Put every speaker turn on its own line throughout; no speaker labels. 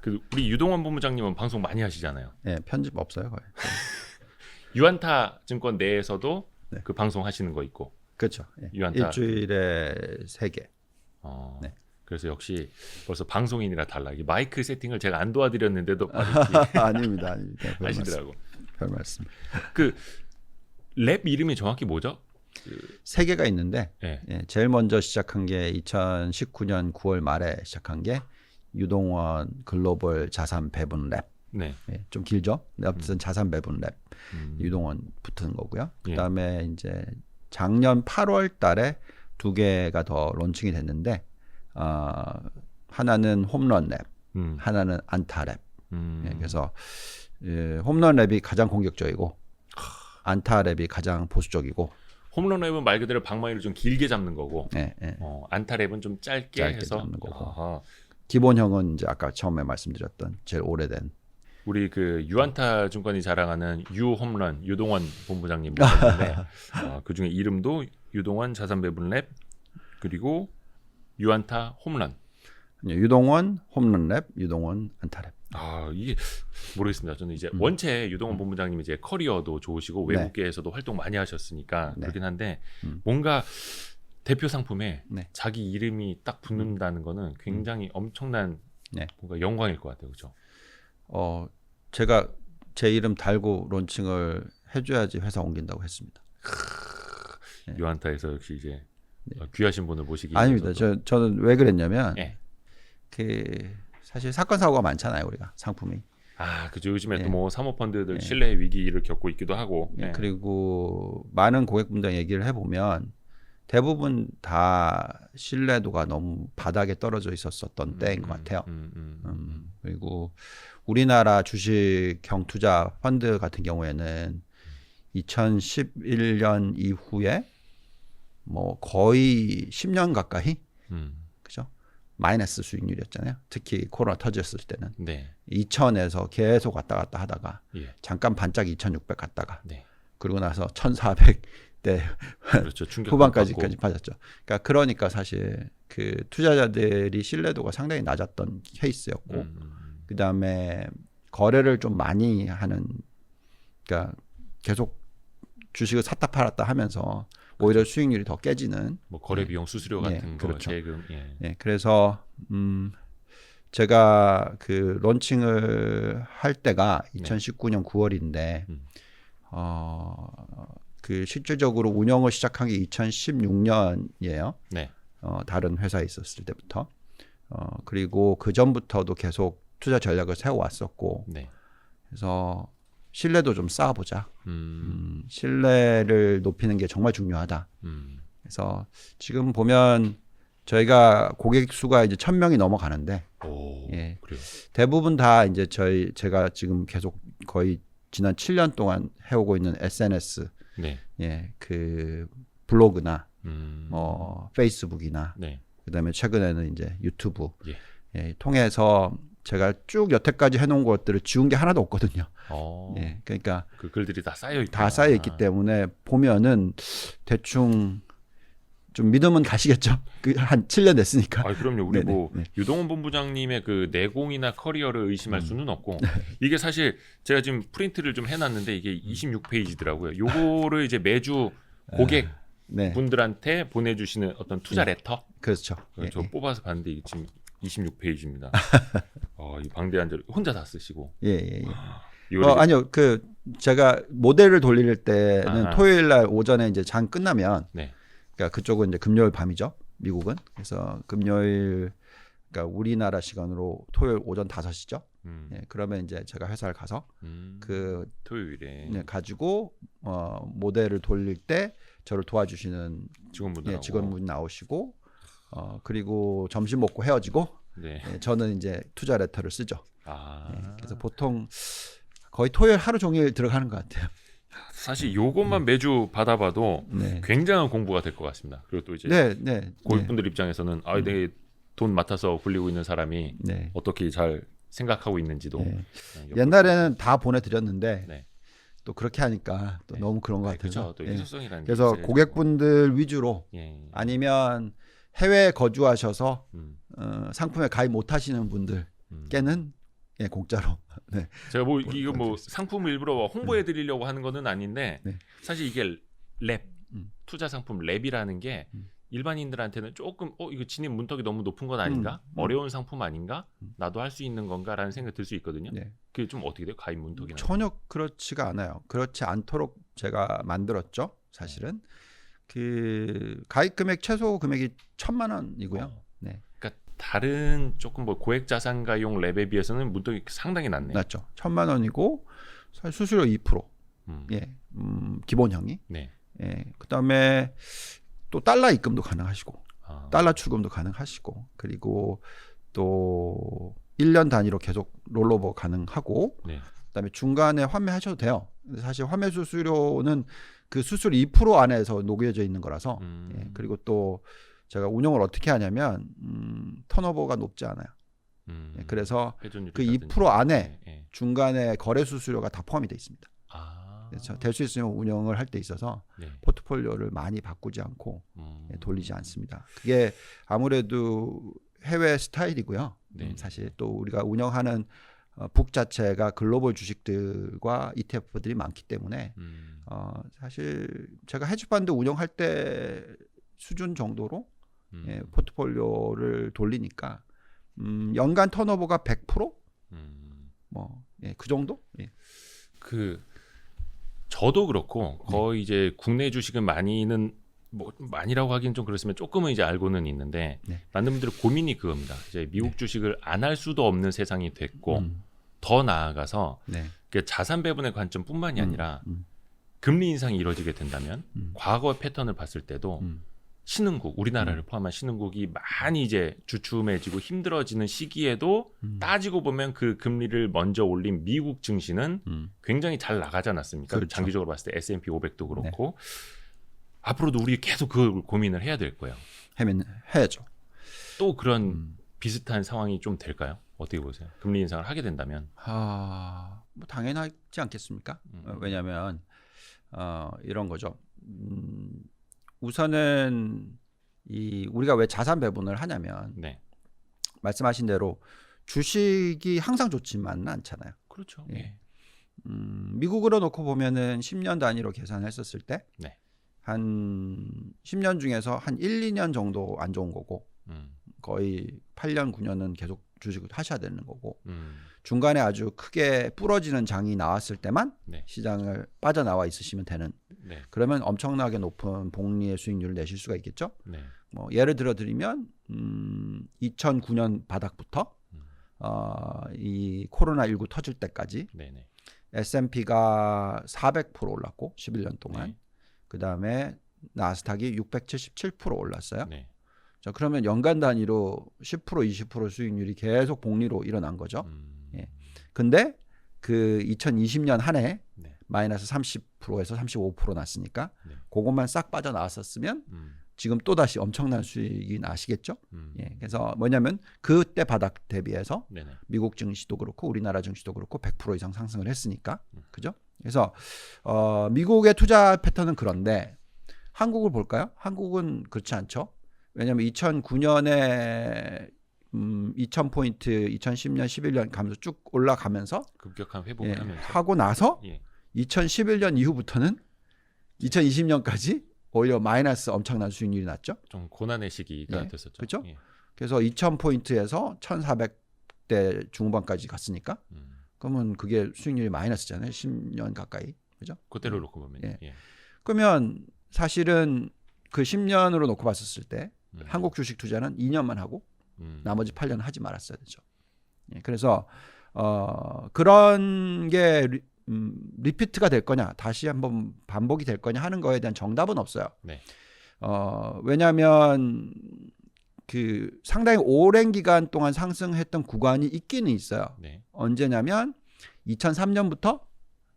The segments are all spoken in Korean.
그 우리 유동원 본부장님은 방송 많이 하시잖아요.
네, 편집 없어요 거의.
유한타 증권 내에서도
네.
그 방송 하시는 거 있고.
그렇죠. 예.
유한타.
일주일에 3개.
네. 그래서 역시 벌써 방송인이라 달라. 이 마이크 세팅을 제가 안 도와드렸는데도
아닙니다.
하시더라고.
별 말씀.
그 랩 이름이 정확히 뭐죠?
3개가 있는데
네.
예, 제일 먼저 시작한 게 2019년 9월 말에 시작한 게 유동원 글로벌 자산 배분 랩.
네.
예, 좀 길죠. 어쨌든 자산 배분 랩. 유동원 붙은 거고요. 그다음에 이제 작년 8월 달에 2개가 더 론칭이 됐는데 하나는 홈런 랩, 하나는 안타 랩. 예, 그래서 홈런 랩이 가장 공격적이고 안타 랩이 가장 보수적이고
홈런 랩은 말 그대로 방망이를 좀 길게 잡는 거고
예, 예.
안타 랩은 좀 짧게 해서
잡는 거고.
아하.
기본형은 이제 아까 처음에 말씀드렸던 제일 오래된
우리 그 유한타 증권이 자랑하는 유홈런 유동원 본부장님 모셨는데 그 중에 이름도 유동원 자산 배분 랩 그리고 유한타 홈런.
유동원 홈런 랩, 유동원 안타 랩.
이게 모르겠습니다. 저는 이제 원체 유동원 본부장님이 이제 커리어도 좋으시고 외국계에서도 활동 많이 하셨으니까 그렇긴 한데 뭔가 대표 상품에 자기 이름이 딱 붙는다는 거는 굉장히 엄청난 뭔가 영광일 것 같아요, 그렇죠?
제가 제 이름 달고 론칭을 해줘야지 회사 옮긴다고 했습니다.
유한타에서 역시 이제 귀하신 분을 모시기
아닙니다.
위해서도.
저는 왜 그랬냐면 그 사실 사건 사고가 많잖아요, 우리가 상품이.
그죠. 요즘에 또 뭐 사모펀드들 신뢰 위기를 겪고 있기도 하고.
그리고 많은 고객분들 얘기를 해보면 대부분 다 신뢰도가 너무 바닥에 떨어져 있었던 때인 것 같아요. 그리고 우리나라 주식 경투자 펀드 같은 경우에는 2011년 이후에 뭐 거의 10년 가까이 그죠? 마이너스 수익률이었잖아요. 특히 코로나 터졌을 때는 2000에서 계속 왔다 갔다 하다가 잠깐 반짝 2600 갔다가 그러고 나서 1400대
그렇죠.
후반까지까지 빠졌죠. 그러니까 사실 그 투자자들이 신뢰도가 상당히 낮았던 케이스였고 그다음에 거래를 좀 많이 하는 그러니까 계속 주식을 샀다 팔았다 하면서 오히려 수익률이 더 깨지는
뭐 거래 비용 수수료 같은 거
그렇죠.
세금
그래서 제가 그 론칭을 할 때가 2019년 9월인데 그 실질적으로 운영을 시작한 게 2016년이에요. 다른 회사에 있었을 때부터 그리고 그 전부터도 계속 투자 전략을 세워왔었고 그래서 신뢰도 좀 쌓아보자. 신뢰를 높이는 게 정말 중요하다. 그래서 지금 보면 저희가 고객 수가 이제 1000명이 넘어가는데
그래요.
대부분 다 이제 제가 지금 계속 거의 지난 7년 동안 해오고 있는 SNS, 그 블로그나 페이스북이나 그다음에 최근에는 이제 유튜브 통해서 제가 쭉 여태까지 해놓은 것들을 지운 게 하나도 없거든요. 그러니까
그 글들이 다 쌓여
있기 때문에 보면은 대충 좀 믿음은 가시겠죠. 한 7년 됐으니까.
그럼요. 우리 유동원 본부장님의 그 내공이나 커리어를 의심할 수는 없고 이게 사실 제가 지금 프린트를 좀 해놨는데 이게 26페이지더라고요. 요거를 이제 매주 고객 분들한테 보내주시는 어떤 투자 레터.
그렇죠.
저 뽑아서 봤는데 이게 지금 26페이지입니다. 이 방대한 절 혼자 다 쓰시고.
아니요. 그 제가 모델을 돌릴 때는 토요일 날 오전에 이제 장 끝나면 그러니까 그쪽은 이제 금요일 밤이죠. 미국은. 그래서 금요일 그러니까 우리나라 시간으로 토요일 오전 5시죠. 그러면 이제 제가 회사를 가서 그
토요일에
가지고 모델을 돌릴 때 저를 도와주시는 직원분 나오시고 그리고 점심 먹고 헤어지고 저는 이제 투자 레터를 쓰죠. 그래서 보통 거의 토요일 하루 종일 들어가는 것 같아요.
사실 요것만 매주 받아봐도 굉장한 공부가 될 것 같습니다. 그리고 또 이제 고객분들 입장에서는 내 돈 맡아서 굴리고 있는 사람이 어떻게 잘 생각하고 있는지도
옛날에는 다 보내드렸는데 또 그렇게 하니까 또 너무 그런 것 같아서
또 희소성이라는
그래서 고객분들 위주로 아니면 해외에 거주하셔서 상품에 가입 못하시는 분들께는 예, 공짜로. 네.
제가 뭐 이거 뭐 상품 일부러 홍보해 드리려고 하는 거는 아닌데
네.
사실 이게 랩 투자 상품 랩이라는 게 일반인들한테는 조금 이거 진입 문턱이 너무 높은 건 아닌가? 어려운 상품 아닌가? 나도 할 수 있는 건가라는 생각이 들 수 있거든요.
네.
그게 좀 어떻게 돼요? 가입 문턱이나.
전혀 그렇지가 않아요. 그렇지 않도록 제가 만들었죠. 사실은 그 가입 금액 최소 금액이 1,000만 원이고요. 네.
그러니까 다른 조금 뭐 고액 자산가용 랩에 비해서는 문턱이 상당히 낮네요.
낮죠. 1,000만 원이고 수수료 2%. 예. 기본형이.
네.
예. 그다음에 또 달러 입금도 가능하시고 달러 출금도 가능하시고 그리고 또 1년 단위로 계속 롤오버 가능하고
네.
그다음에 중간에 환매하셔도 돼요. 사실 환매 수수료는 그 수수료 2% 안에서 녹여져 있는 거라서 예. 그리고 또 제가 운영을 어떻게 하냐면 턴오버가 높지 않아요. 예. 그래서 그 2% 안에 중간에 거래 수수료가 다 포함이 돼 있습니다. 그렇죠. 될 수 있으면 운영을 할 때 있어서 포트폴리오를 많이 바꾸지 않고 돌리지 않습니다. 그게 아무래도 해외 스타일이고요. 사실 또 우리가 운영하는 북 자체가 글로벌 주식들과 ETF들이 많기 때문에 사실 제가 헤지펀드 운영할 때 수준 정도로 포트폴리오를 돌리니까 연간 턴오버가 100%? 뭐 그 정도? 예.
저도 그렇고 거의 이제 국내 주식은 많이는 뭐 많이라고 하기는 좀 그렇지만 조금은 이제 알고는 있는데 많은 분들의 고민이 그겁니다. 이제 미국 주식을 안 할 수도 없는 세상이 됐고 더 나아가서 자산 배분의 관점뿐만이 아니라 금리 인상이 이루어지게 된다면 과거 패턴을 봤을 때도 신흥국, 우리나라를 포함한 신흥국이 많이 이제 주춤해지고 힘들어지는 시기에도 따지고 보면 그 금리를 먼저 올린 미국 증시는 굉장히 잘 나가지 않았습니까?
그렇죠.
장기적으로 봤을 때 S&P 500도 그렇고 앞으로도 우리 계속 그걸 고민을 해야 될 거예요.
해야죠.
또 그런 비슷한 상황이 좀 될까요? 어떻게 보세요? 금리 인상을 하게 된다면?
뭐 당연하지 않겠습니까? 왜냐하면 이런 거죠. 우선은 우리가 왜 자산 배분을 하냐면 말씀하신 대로 주식이 항상 좋지만은 않잖아요.
그렇죠.
예. 미국으로 놓고 보면은 10년 단위로 계산했었을 때 한 10년 중에서 한 1, 2년 정도 안 좋은 거고 거의 8년, 9년은 계속 주식을 하셔야 되는 거고 중간에 아주 크게 부러지는 장이 나왔을 때만 시장을 빠져나와 있으시면 되는 그러면 엄청나게 높은 복리의 수익률을 내실 수가 있겠죠. 뭐 예를 들어 드리면 2009년 바닥부터 이 코로나19 터질 때까지 S&P가 400% 올랐고 11년 동안 그 다음에 나스닥이 677% 올랐어요. 자, 그러면 연간 단위로 10% 20% 수익률이 계속 복리로 일어난 거죠. 근데 그 2020년 한 해 마이너스 30%에서 35% 났으니까 그것만 싹 빠져나왔었으면 지금 또다시 엄청난 수익이 나시겠죠. 그래서 뭐냐면 그때 바닥 대비해서 미국 증시도 그렇고 우리나라 증시도 그렇고 100% 이상 상승을 했으니까. 그죠? 그래서 미국의 투자 패턴은 그런데 한국을 볼까요? 한국은 그렇지 않죠. 왜냐하면 2009년에 2000포인트 2010년 11년 가면서 쭉 올라가면서
급격한 회복을 하면서
하고 나서 2011년 이후부터는 2020년까지 오히려 마이너스 엄청난 수익률이 났죠.
좀 고난의 시기가 됐었죠.
그렇죠. 그래서 2000포인트에서 1400대 중반까지 갔으니까 그러면 그게 수익률이 마이너스잖아요. 10년 가까이. 그죠?
그대로 놓고 보면.
그러면 사실은 그 10년으로 놓고 봤었을 때 한국 주식 투자는 2년만 하고 나머지 8년 하지 말았어야 되죠. 그래서 그런 게 리피트가 될 거냐, 다시 한번 반복이 될 거냐 하는 거에 대한 정답은 없어요. 왜냐하면 그 상당히 오랜 기간 동안 상승했던 구간이 있기는 있어요. 언제냐면 2003년부터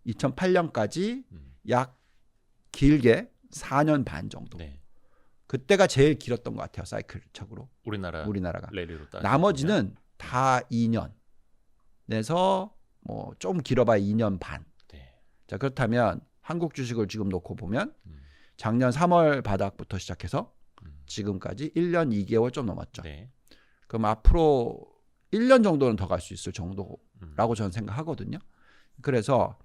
2008년까지 약 길게 4년 반 정도. 그때가 제일 길었던 것 같아요. 사이클적으로. 우리나라가. 나머지는 다 2년에서 뭐 좀 길어봐야 2년 반. 자, 그렇다면 한국 주식을 지금 놓고 보면 작년 3월 바닥부터 시작해서 지금까지 1년 2개월 좀 넘었죠. 그럼 앞으로 1년 정도는 더 갈 수 있을 정도 저는 생각하거든요. 그래서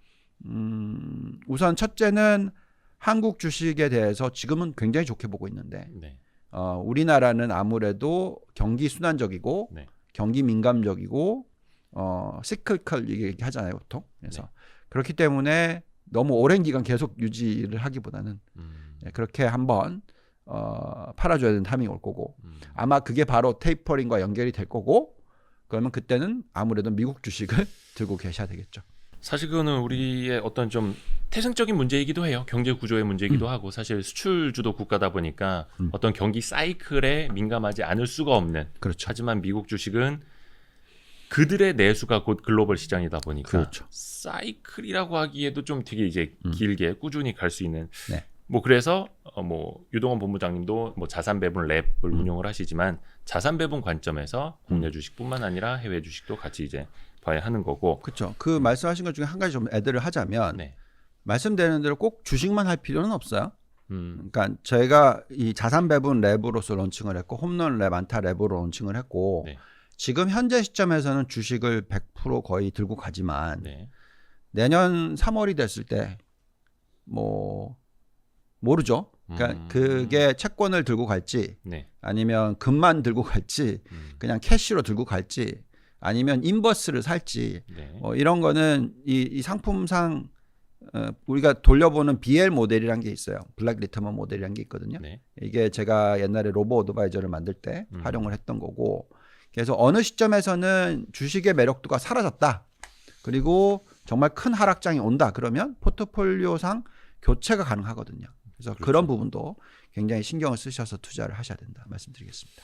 우선 첫째는 한국 주식에 대해서 지금은 굉장히 좋게 보고 있는데
네.
우리나라는 아무래도 경기 순환적이고
네. 경기
민감적이고 시클컬 얘기하잖아요 보통. 그래서 그렇기 때문에 너무 오랜 기간 계속 유지를 하기보다는 그렇게 한번 팔아줘야 되는 타이밍이 올 거고 아마 그게 바로 테이퍼링과 연결이 될 거고 그러면 그때는 아무래도 미국 주식을 들고 계셔야 되겠죠.
사실 그거는 우리의 어떤 좀 태생적인 문제이기도 해요. 경제 구조의 문제이기도 하고 사실 수출 주도 국가다 보니까 어떤 경기 사이클에 민감하지 않을 수가 없는.
그렇죠.
하지만 미국 주식은 그들의 내수가 곧 글로벌 시장이다 보니까
그렇죠.
사이클이라고 하기에도 좀 되게 이제 길게 꾸준히 갈 수 있는.
네.
뭐 그래서 뭐 유동원 본부장님도 뭐 자산 배분 랩을 운영을 하시지만 자산 배분 관점에서 국내 주식뿐만 아니라 해외 주식도 같이 이제 봐야 하는 거고.
그렇죠. 그 말씀하신 것 중에 한 가지 좀 애들을 하자면
네.
말씀드리는 대로 꼭 주식만 할 필요는 없어요. 그러니까 저희가 이 자산 배분 랩으로서 론칭을 했고 홈런 랩, 안타 랩으로 론칭을 했고
네.
지금 현재 시점에서는 주식을 100% 거의 들고 가지만
네.
내년 3월이 됐을 때 뭐 모르죠. 그러니까 그게 채권을 들고 갈지
네.
아니면 금만 들고 갈지 그냥 캐시로 들고 갈지 아니면 인버스를 살지
네.
이런 거는 이 상품상 우리가 돌려보는 BL 모델이란 게 있어요. 블랙 리터먼 모델이란 게 있거든요.
네.
이게 제가 옛날에 로보 어드바이저를 만들 때 활용을 했던 거고 그래서 어느 시점에서는 주식의 매력도가 사라졌다. 그리고 정말 큰 하락장이 온다. 그러면 포트폴리오상 교체가 가능하거든요. 그래서
그렇죠.
그런 부분도 굉장히 신경을 쓰셔서 투자를 하셔야 된다 말씀드리겠습니다.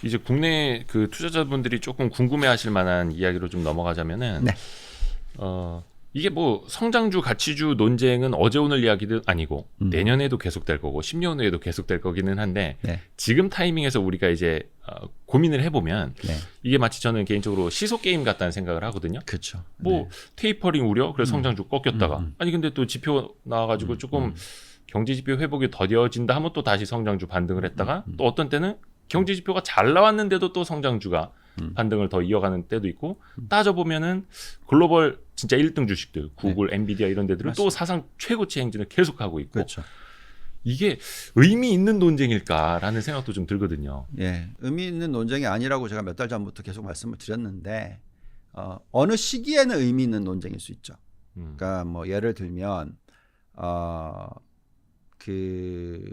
이제 국내 그 투자자분들이 조금 궁금해하실 만한 이야기로 좀 넘어가자면은
네.
이게 뭐 성장주 가치주 논쟁은 어제 오늘 이야기도 아니고 내년에도 계속될 거고 10년 후에도 계속될 거기는 한데
네.
지금 타이밍에서 우리가 이제 고민을 해보면
네.
이게 마치 저는 개인적으로 시소 게임 같다는 생각을 하거든요.
그렇죠.
뭐
네.
테이퍼링 우려 그래서 성장주 꺾였다가 아니 근데 또 지표 나와가지고 조금 경제 지표 회복이 더뎌진다 하면 또 다시 성장주 반등을 했다가 또 어떤 때는 경제 지표가 잘 나왔는데도 또 성장주가 반등을 더 이어가는 때도 있고 따져보면은 글로벌 진짜 1등 주식들 구글,
네.
엔비디아 이런 데들은
맞습니다.
또 사상 최고치 행진을 계속하고 있고
그렇죠.
이게 의미 있는 논쟁일까라는 생각도 좀 들거든요.
예, 의미 있는 논쟁이 아니라고 제가 몇 달 전부터 계속 말씀을 드렸는데 어느 시기에는 의미 있는 논쟁일 수 있죠. 그러니까 뭐 예를 들면 그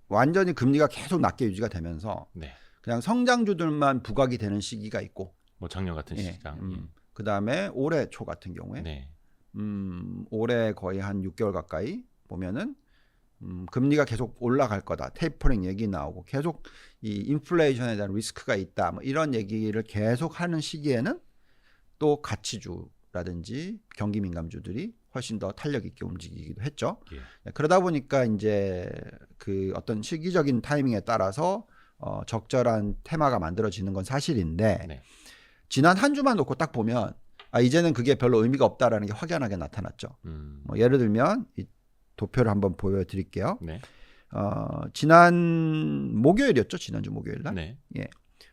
완전히 금리가 계속 낮게 유지가 되면서
네.
그냥 성장주들만 부각이 되는 시기가 있고
뭐 작년 같은 시장.
그 다음에 올해 초 같은 경우에
네.
올해 거의 한 6개월 가까이 보면은 금리가 계속 올라갈 거다. 테이퍼링 얘기 나오고 계속 이 인플레이션에 대한 리스크가 있다. 뭐 이런 얘기를 계속 하는 시기에는 또 가치주라든지 경기 민감주들이 훨씬 더 탄력 있게 움직이기도 했죠.
예.
그러다 보니까 이제 그 어떤 시기적인 타이밍에 따라서 적절한 테마가 만들어지는 건 사실인데
네.
지난 한 주만 놓고 딱 보면 이제는 그게 별로 의미가 없다라는 게 확연하게 나타났죠. 뭐 예를 들면 이 도표를 한번 보여드릴게요.
네.
지난 목요일이었죠. 지난주 목요일 날.
네.
예.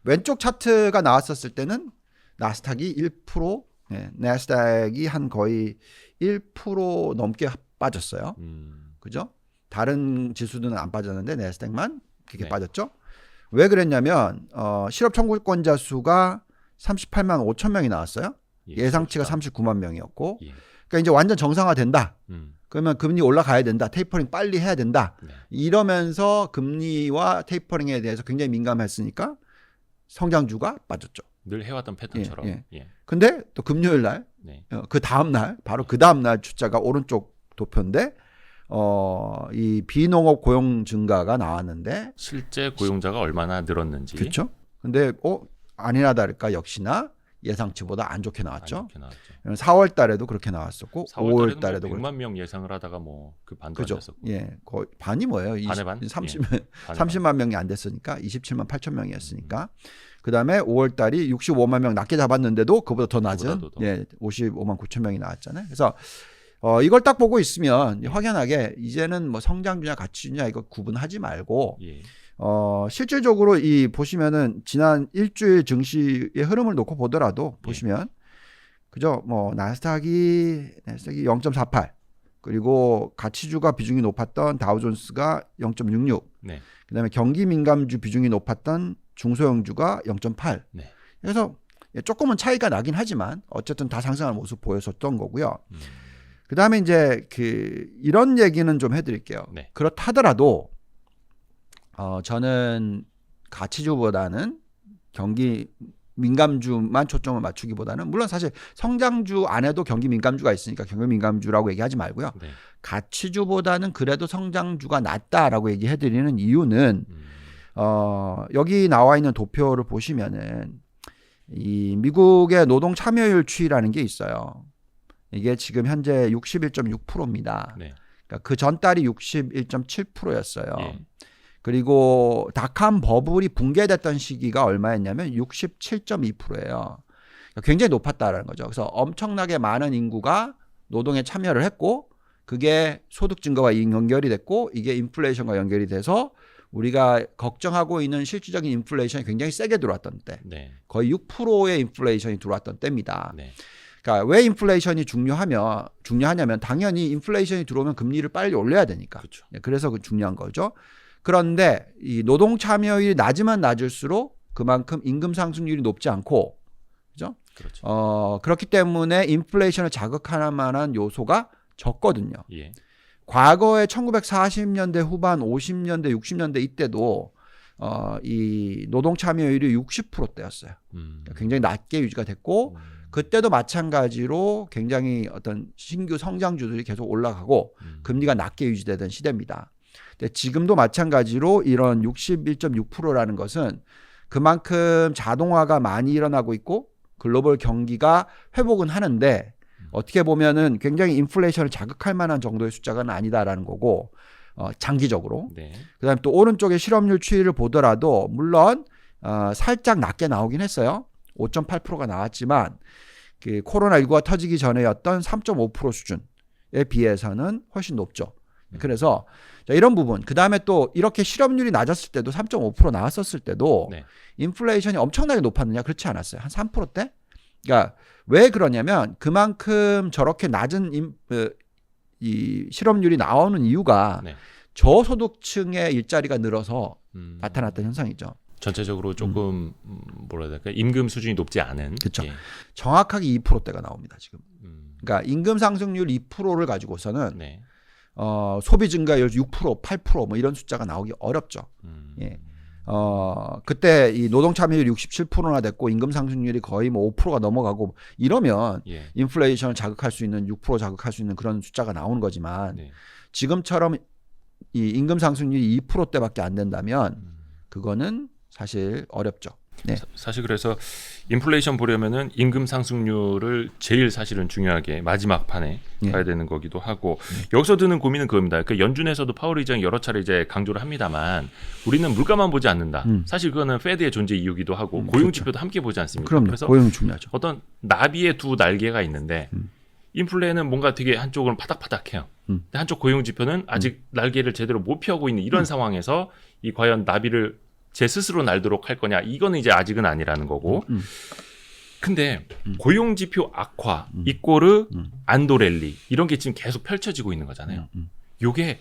왼쪽 차트가 나왔었을 때는 나스닥이 1%, 나스닥이 한 거의 1% 넘게 빠졌어요. 그죠? 다른 지수들은 안 빠졌는데 나스닥만 그게 빠졌죠. 왜 그랬냐면 실업 청구권자 수가 38만 5천 명이 나왔어요. 예상치가 39만 명이었고, 그러니까 이제 완전 정상화된다. 그러면 금리 올라가야 된다. 테이퍼링 빨리 해야 된다. 이러면서 금리와 테이퍼링에 대해서 굉장히 민감했으니까 성장주가 빠졌죠.
늘 해왔던 패턴처럼.
근데 또 금요일 날, 그 다음 날, 바로 그 다음 날 주자가 오른쪽 도표인데, 이 비농업 고용 증가가 나왔는데
실제 고용자가 얼마나 늘었는지.
그렇죠. 근데 아니나 다를까 역시나 예상치보다 안 좋게 나왔죠.
안 좋게 나왔죠.
4월 달에도 그렇게 나왔었고
4월
5월 달에도
100만 명 예상을 하다가 뭐 그 반도
그죠.
안 됐었고.
예. 거의 반이 뭐예요?
반의 반?
30만 명이 안 됐으니까 27만 8천 명이었으니까. 그다음에 5월 달이 65만 명 낮게 잡았는데도 그보다 더 낮은 55만 9천 명이 나왔잖아요. 그래서 이걸 딱 보고 있으면 확연하게 이제는 뭐 성장주냐 가치주냐 이거 구분하지 말고 실질적으로 이 보시면은 지난 일주일 증시의 흐름을 놓고 보더라도 보시면 그죠? 뭐 나스닥이 0.48 그리고 가치주가 비중이 높았던 다우존스가 0.66
네.
그다음에 경기 민감주 비중이 높았던 중소형주가 0.8
네.
그래서 조금은 차이가 나긴 하지만 어쨌든 다 상승하는 모습 보였었던 거고요. 그다음에 이제 이런 얘기는 좀 해드릴게요.
네.
그렇다더라도 저는 가치주보다는 경기 민감주만 초점을 맞추기보다는 물론 사실 성장주 안에도 경기 민감주가 있으니까 경기 민감주라고 얘기하지 말고요.
네.
가치주보다는 그래도 성장주가 낫다라고 얘기해드리는 이유는 여기 나와 있는 도표를 보시면은 이 미국의 노동 참여율 추이라는 게 있어요. 이게 지금 현재 61.6%입니다.
네.
그러니까 그 전달이 61.7%였어요.
예.
그리고 닷컴 버블이 붕괴됐던 시기가 얼마였냐면 67.2%예요. 그러니까 굉장히 높았다라는 거죠. 그래서 엄청나게 많은 인구가 노동에 참여를 했고 그게 소득 증가와 연결이 됐고 이게 인플레이션과 연결이 돼서 우리가 걱정하고 있는 실질적인 인플레이션이 굉장히 세게 들어왔던 때.
네.
거의 6%의 인플레이션이 들어왔던 때입니다.
네.
그러니까 왜 인플레이션이 중요하냐면 당연히 인플레이션이 들어오면 금리를 빨리 올려야 되니까.
그렇죠.
그래서 중요한 거죠. 그런데 이 노동 참여율이 낮으면 낮을수록 그만큼 임금 상승률이 높지 않고, 그죠?
그렇죠.
그렇기 때문에 인플레이션을 자극할 만한 요소가 적거든요.
예.
과거에 1940년대 후반, 50년대, 60년대 이때도 이 노동 참여율이 60%대였어요. 굉장히 낮게 유지가 됐고 그때도 마찬가지로 굉장히 어떤 신규 성장주들이 계속 올라가고 금리가 낮게 유지되던 시대입니다. 근데 지금도 마찬가지로 이런 61.6%라는 것은 그만큼 자동화가 많이 일어나고 있고 글로벌 경기가 회복은 하는데 어떻게 보면은 굉장히 인플레이션을 자극할 만한 정도의 숫자가 아니다라는 거고 장기적으로.
네.
그다음에 또 오른쪽에 실업률 추이를 보더라도 물론 살짝 낮게 나오긴 했어요. 5.8%가 나왔지만 그 코로나19가 터지기 전에였던 3.5% 수준에 비해서는 훨씬 높죠. 그래서 이런 부분 그다음에 또 이렇게 실업률이 낮았을 때도 3.5% 나왔었을 때도
네.
인플레이션이 엄청나게 높았느냐 그렇지 않았어요. 한 3%대? 그러니까 왜 그러냐면 그만큼 저렇게 낮은 이 실업률이 나오는 이유가
네.
저소득층의 일자리가 늘어서 나타났던 현상이죠.
전체적으로 조금 뭐라 해야 될까 임금 수준이 높지 않은.
그렇죠.
예.
정확하게 2%대가 나옵니다 지금. 그러니까 임금 상승률 2%를 가지고서는
네.
소비 증가율 6%, 8% 뭐 이런 숫자가 나오기 어렵죠. 예. 그때 이 노동 참여율이 67%나 됐고 임금 상승률이 거의 뭐 5%가 넘어가고 이러면
예.
인플레이션을 자극할 수 있는 6% 자극할 수 있는 그런 숫자가 나오는 거지만
네.
지금처럼 이 임금 상승률이 2%대밖에 안 된다면 그거는 사실 어렵죠. 네.
사실 그래서 인플레이션 보려면은 임금 상승률을 제일 사실은 중요하게 마지막 판에 봐야 되는 거기도 하고 여기서 드는 고민은 그겁니다. 그러니까 연준에서도 파월 의장이 여러 차례 이제 강조를 합니다만 우리는 물가만 보지 않는다. 사실 그거는 페드의 존재 이유기도 하고 고용 지표도 함께 보지 않습니까?
그럼요.
그래서
고용이 중요하죠.
어떤 나비의 두 날개가 있는데 인플레는 뭔가 되게 한쪽은 파닥파닥해요. 근데 한쪽 고용 지표는 아직 날개를 제대로 못 펴고 있는 이런 상황에서 이 과연 나비를 제 스스로 날도록 할 거냐 이거는 이제 아직은 아니라는 거고 근데 고용지표 악화 이꼬르 안도랠리 이런 게 지금 계속 펼쳐지고 있는 거잖아요. 이게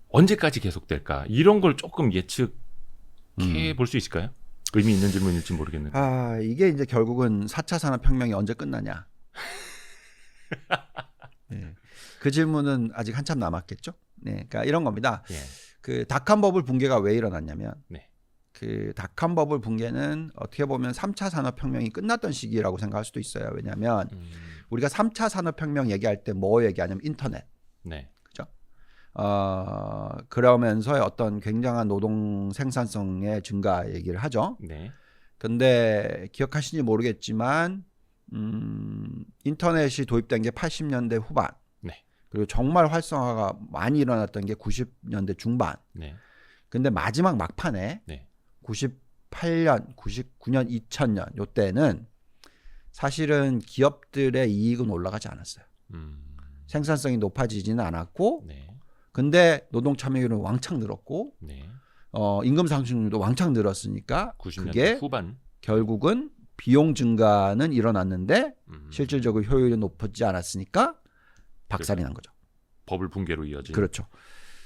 언제까지 계속될까 이런 걸 조금 예측해 볼 수 있을까요? 의미 있는 질문일지 모르겠는데
이게 이제 결국은 4차 산업혁명이 언제 끝나냐 네. 그 질문은 아직 한참 남았겠죠. 네, 그러니까 이런 겁니다.
예.
그 닷컴 버블 붕괴가 왜 일어났냐면
네.
그 닷컴 버블 붕괴는 어떻게 보면 3차 산업혁명이 끝났던 시기라고 생각할 수도 있어요. 왜냐하면 우리가 3차 산업혁명 얘기할 때 뭐 얘기하냐면 인터넷.
네.
그죠? 그러면서 어떤 굉장한 노동 생산성의 증가 얘기를 하죠.
네.
근데 기억하시는지 모르겠지만 인터넷이 도입된 게 80년대 후반.
네.
그리고 정말 활성화가 많이 일어났던 게 90년대 중반.
네.
근데 마지막 막판에
네.
98년, 99년, 2000년 요때는 사실은 기업들의 이익은 올라가지 않았어요. 생산성이 높아지지는 않았고
네.
근데 노동 참여율은 왕창 늘었고
네.
임금 상승률도 왕창 늘었으니까
90년대
그게
후반
결국은 비용 증가는 일어났는데 실질적으로 효율이 높지 않았으니까 박살이 난 거죠.
버블 붕괴로 이어진.
그렇죠.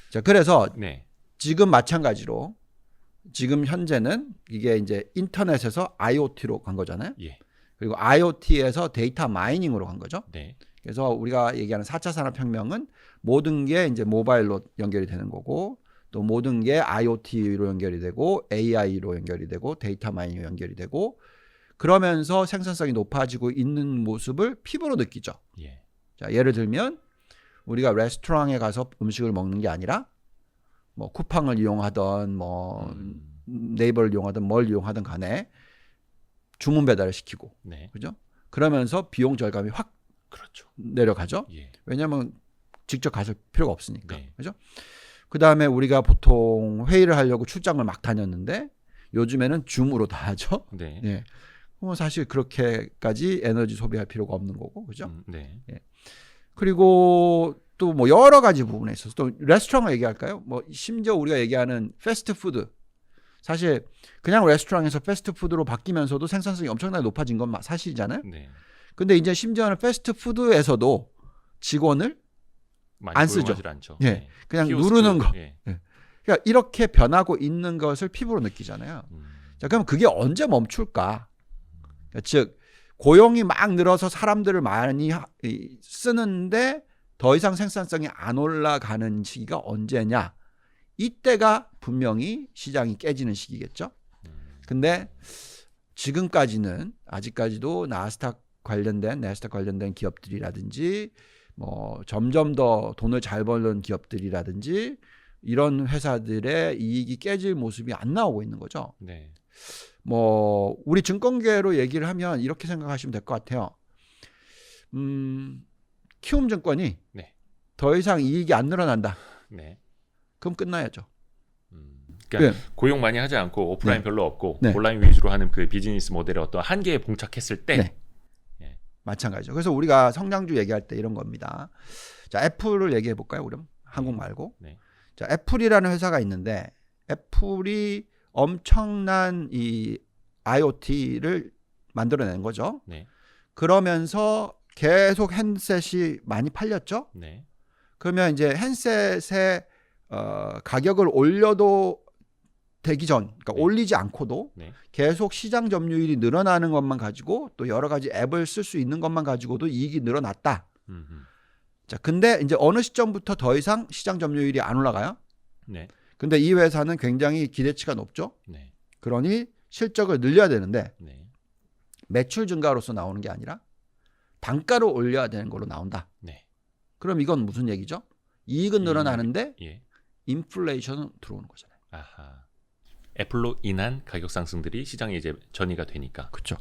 자, 그래서
네.
지금 마찬가지로 지금 현재는 이게 이제 인터넷에서 IoT로 간 거잖아요.
예.
그리고 IoT에서 데이터 마이닝으로 간 거죠.
네.
그래서 우리가 얘기하는 4차 산업혁명은 모든 게 이제 모바일로 연결이 되는 거고 또 모든 게 IoT로 연결이 되고 AI로 연결이 되고 데이터 마이닝으로 연결이 되고 그러면서 생산성이 높아지고 있는 모습을 피부로 느끼죠.
예.
자, 예를 들면 우리가 레스토랑에 가서 음식을 먹는 게 아니라 뭐 쿠팡을 이용하던 뭐 네이버를 이용하던 뭘 이용하든 간에 주문 배달을 시키고
네.
그죠? 그러면서 비용 절감이 확
그렇죠.
내려가죠.
예.
왜냐하면 직접 가실 필요가 없으니까.
네.
그죠? 그다음에 우리가 보통 회의를 하려고 출장을 막 다녔는데 요즘에는 줌으로 다 하죠.
네.
예. 그럼 사실 그렇게까지 에너지 소비할 필요가 없는 거고. 그죠?
네.
예. 그리고 또 뭐 여러 가지 부분에 있어서 또 레스토랑을 얘기할까요? 뭐 심지어 우리가 얘기하는 패스트푸드 사실 그냥 레스토랑에서 패스트푸드로 바뀌면서도 생산성이 엄청나게 높아진 건 사실이잖아요.
네.
근데 이제 심지어는 패스트푸드에서도 직원을 안 쓰죠.
않죠.
예.
네.
그냥
키오스크,
누르는 거.
예.
예. 그러니까 이렇게 변하고 있는 것을 피부로 느끼잖아요. 자, 그럼 그게 언제 멈출까? 그러니까 즉 고용이 막 늘어서 사람들을 많이 쓰는데 더 이상 생산성이 안 올라가는 시기가 언제냐? 이때가 분명히 시장이 깨지는 시기겠죠. 근데 지금까지는 아직까지도 나스닥 관련된 기업들이라든지 뭐 점점 더 돈을 잘 버는 기업들이라든지 이런 회사들의 이익이 깨질 모습이 안 나오고 있는 거죠.
네.
뭐 우리 증권계로 얘기를 하면 이렇게 생각하시면 될 것 같아요. 키움증권이
네.
더 이상 이익이 안 늘어난다.
네.
그럼 끝나야죠.
그러니까 고용 많이 하지 않고 오프라인
네.
별로 없고
네.
온라인 위주로 하는 그 비즈니스 모델의 어떤 한계에 봉착했을 때
네.
예.
마찬가지죠. 그래서 우리가 성장주 얘기할 때 이런 겁니다. 자, 애플을 얘기해 볼까요? 그럼 한국 말고.
네.
자, 애플이라는 회사가 있는데 애플이 엄청난 이 IoT를 만들어낸 거죠.
네.
그러면서 계속 핸드셋이 많이 팔렸죠.
네.
그러면 이제 핸드셋의 가격을 올려도 되기 전, 그러니까
네.
올리지 않고도
네.
계속 시장 점유율이 늘어나는 것만 가지고 또 여러 가지 앱을 쓸 수 있는 것만 가지고도 이익이 늘어났다. 자, 근데 이제 어느 시점부터 더 이상 시장 점유율이 안 올라가요.
네.
근데 이 회사는 굉장히 기대치가 높죠.
네.
그러니 실적을 늘려야 되는데
네.
매출 증가로서 나오는 게 아니라 단가를 올려야 되는 걸로 나온다.
네.
그럼 이건 무슨 얘기죠? 이익은 늘어나는데
예.
인플레이션은 들어오는 거잖아요.
아하. 애플로 인한 가격 상승들이 시장에 이제 전이가 되니까.
그렇죠.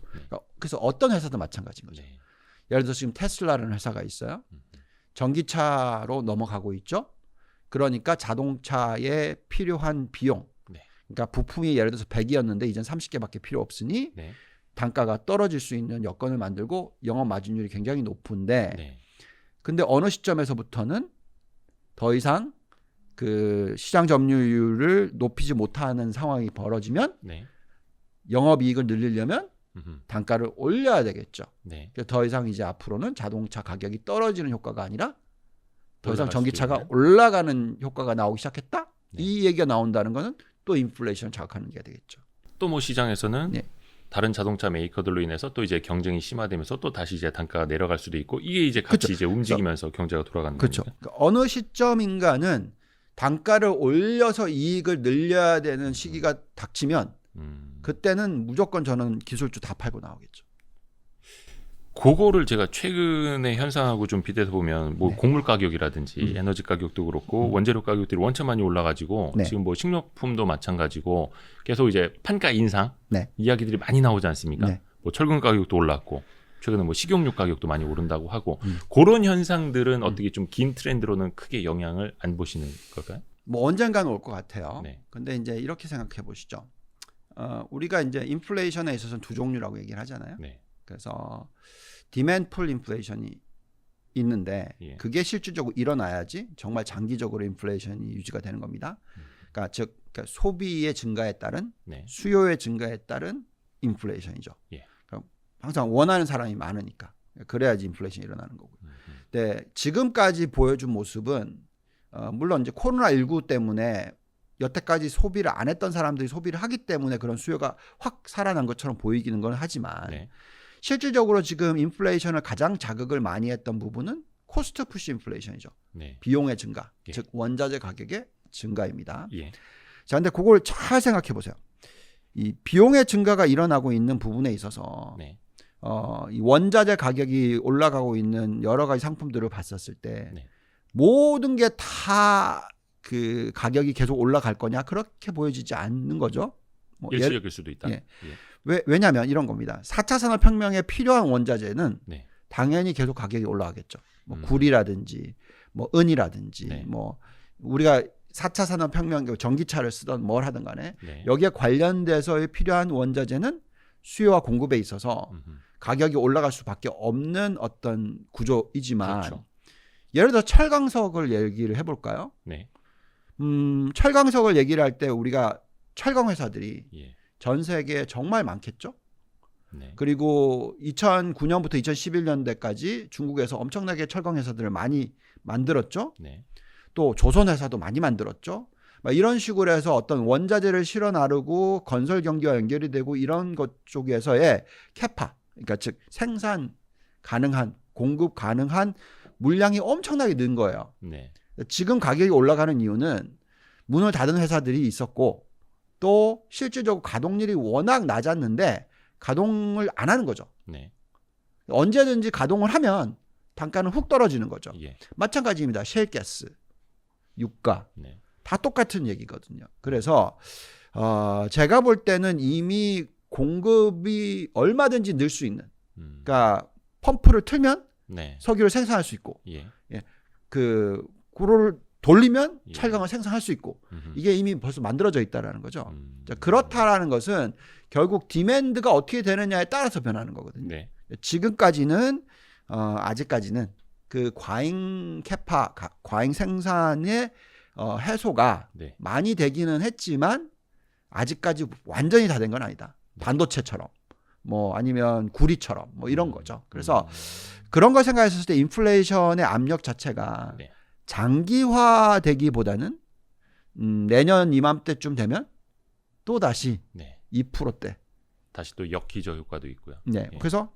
그래서 어떤 회사도 마찬가지인 거죠.
네.
예를 들어서 지금 테슬라라는 회사가 있어요. 전기차로 넘어가고 있죠. 그러니까 자동차에 필요한 비용.
네.
그러니까 부품이 예를 들어서 100이었는데 이젠 30개밖에 필요 없으니
네.
단가가 떨어질 수 있는 여건을 만들고 영업 마진율이 굉장히 높은데
네.
근데 어느 시점에서부터는 더 이상 그 시장 점유율을 높이지 못하는 상황이 벌어지면
네.
영업이익을 늘리려면 단가를 올려야 되겠죠.
네.
더 이상 이제 앞으로는 자동차 가격이 떨어지는 효과가 아니라 더 이상
올라갈
전기차가
수도
올라가는 효과가 나오기 시작했다.
네.
이 얘기가 나온다는 것은 또 인플레이션을 자극하는 게 되겠죠.
또 뭐 시장에서는
네.
다른 자동차 메이커들로 인해서 또 이제 경쟁이 심화되면서 또 다시 이제 단가가 내려갈 수도 있고 이게 이제 같이
그쵸.
이제 움직이면서 경제가 돌아가는
그렇죠.
겁니다.
그러니까 어느 시점인가는 단가를 올려서 이익을 늘려야 되는 시기가 닥치면 그때는 무조건 저는 기술주 다 팔고 나오겠죠.
그거를 제가 최근의 현상하고 좀 비교해서 보면 뭐
네.
곡물 가격이라든지 에너지 가격도 그렇고 원재료 가격들이 원체 많이 올라가지고
네.
지금 뭐 식료품도 마찬가지고 계속 이제 판가 인상
네.
이야기들이 많이 나오지 않습니까?
네.
뭐 철근 가격도 올랐고 최근에 뭐 식용유 가격도 많이 오른다고 하고 그런 현상들은 어떻게 좀 긴 트렌드로는 크게 영향을 안 보시는 걸까요?
뭐 언젠가는 올 것 같아요.
네.
근데 이제 이렇게 생각해 보시죠. 우리가 이제 인플레이션에 있어서는 두 종류라고 얘기를 하잖아요.
네.
그래서 디맨드 풀 인플레이션이 있는데
예.
그게 실질적으로 일어나야지 정말 장기적으로 인플레이션이 유지가 되는 겁니다. 그러니까 즉 소비의 증가에 따른
네.
수요의 증가에 따른 인플레이션이죠.
예.
그럼 항상 원하는 사람이 많으니까. 그래야지 인플레이션이 일어나는 거고요. 근데 지금까지 보여준 모습은 물론 이제 코로나19 때문에 여태까지 소비를 안 했던 사람들이 소비를 하기 때문에 그런 수요가 확 살아난 것처럼 보이기는 건 하지만
네.
실질적으로 지금 인플레이션을 가장 자극을 많이 했던 부분은 코스트 푸시 인플레이션이죠.
네.
비용의 증가,
예.
즉 원자재 가격의 증가입니다.
예.
자, 근데 그걸 잘 생각해 보세요. 이 비용의 증가가 일어나고 있는 부분에 있어서
네.
이 원자재 가격이 올라가고 있는 여러 가지 상품들을 봤었을 때
네.
모든 게 다 그 가격이 계속 올라갈 거냐 그렇게 보여지지 않는 거죠. 뭐
일시적일 수도 있다.
예. 왜냐하면 이런 겁니다. 4차 산업혁명에 필요한 원자재는
네.
당연히 계속 가격이 올라가겠죠. 뭐 구리라든지 뭐 은이라든지
네.
뭐 우리가 4차 산업혁명 전기차를 쓰던 뭘 하든 간에
네.
여기에 관련돼서 필요한 원자재는 수요와 공급에 있어서 가격이 올라갈 수밖에 없는 어떤 구조이지만
그렇죠.
예를 들어 철강석을 얘기를 해볼까요?
네.
철강석을 얘기를 할 때 우리가 철강 회사들이
예.
전 세계에 정말 많겠죠.
네.
그리고 2009년부터 2011년대까지 중국에서 엄청나게 철강 회사들을 많이 만들었죠.
네.
또 조선 회사도 많이 만들었죠. 이런 식으로 해서 어떤 원자재를 실어 나르고 건설 경기와 연결이 되고 이런 것 쪽에서의 캐파, 그러니까 즉 생산 가능한, 공급 가능한 물량이 엄청나게 는 거예요.
네.
지금 가격이 올라가는 이유는 문을 닫은 회사들이 있었고 또 실질적으로 가동률이 워낙 낮았는데 가동을 안 하는 거죠.
네.
언제든지 가동을 하면 단가는 훅 떨어지는 거죠.
예.
마찬가지입니다. 셰일가스, 유가
네.
다 똑같은 얘기거든요. 그래서 제가 볼 때는 이미 공급이 얼마든지 늘 수 있는, 그러니까 펌프를 틀면
네.
석유를 생산할 수 있고,
예.
그거를 돌리면
예.
철강을 생산할 수 있고, 이게 이미 벌써 만들어져 있다라는 거죠. 자, 그렇다라는 것은 결국 디맨드가 어떻게 되느냐에 따라서 변하는 거거든요.
네.
지금까지는 아직까지는 그 과잉 캐파, 과잉 생산의 해소가
네.
많이 되기는 했지만 아직까지 완전히 다 된 건 아니다. 반도체처럼 뭐 아니면 구리처럼 뭐 이런 거죠. 그래서 그런 걸 생각했을 때 인플레이션의 압력 자체가
네.
장기화되기보다는 내년 이맘때쯤 되면 또 다시
네.
2%대.
다시 또 역기저 효과도 있고요.
네.
예.
그래서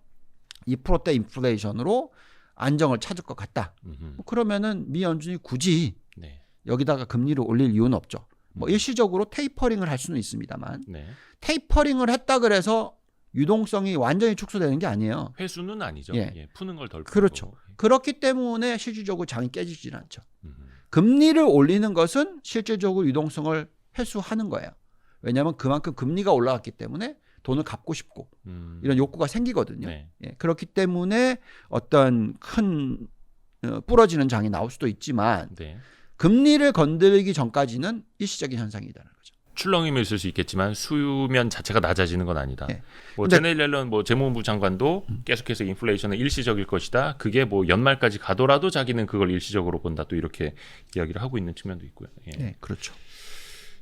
2%대 인플레이션으로 안정을 찾을 것 같다. 뭐 그러면은 미 연준이 굳이
네.
여기다가 금리를 올릴 이유는 없죠. 뭐 일시적으로 테이퍼링을 할 수는 있습니다만
네.
테이퍼링을 했다 그래서 유동성이 완전히 축소되는 게 아니에요.
회수는 아니죠.
예.
예. 푸는 걸 덜 푸는
그렇죠.
거고.
그렇기 때문에 실질적으로 장이 깨지질 않죠. 금리를 올리는 것은 실질적으로 유동성을 회수하는 거예요. 왜냐하면 그만큼 금리가 올라갔기 때문에 돈을 갚고 싶고 이런 욕구가 생기거든요.
네.
예. 그렇기 때문에 어떤 큰 부러지는 장이 나올 수도 있지만
네.
금리를 건드리기 전까지는 일시적인 현상이라는 거죠.
출렁임이 있을 수 있겠지만 수면 자체가 낮아지는 건 아니다.
네.
뭐 제넷 옐런 뭐 재무부 장관도 계속해서 인플레이션은 일시적일 것이다. 그게 뭐 연말까지 가더라도 자기는 그걸 일시적으로 본다. 또 이렇게 이야기를 하고 있는 측면도 있고요. 예.
네, 그렇죠.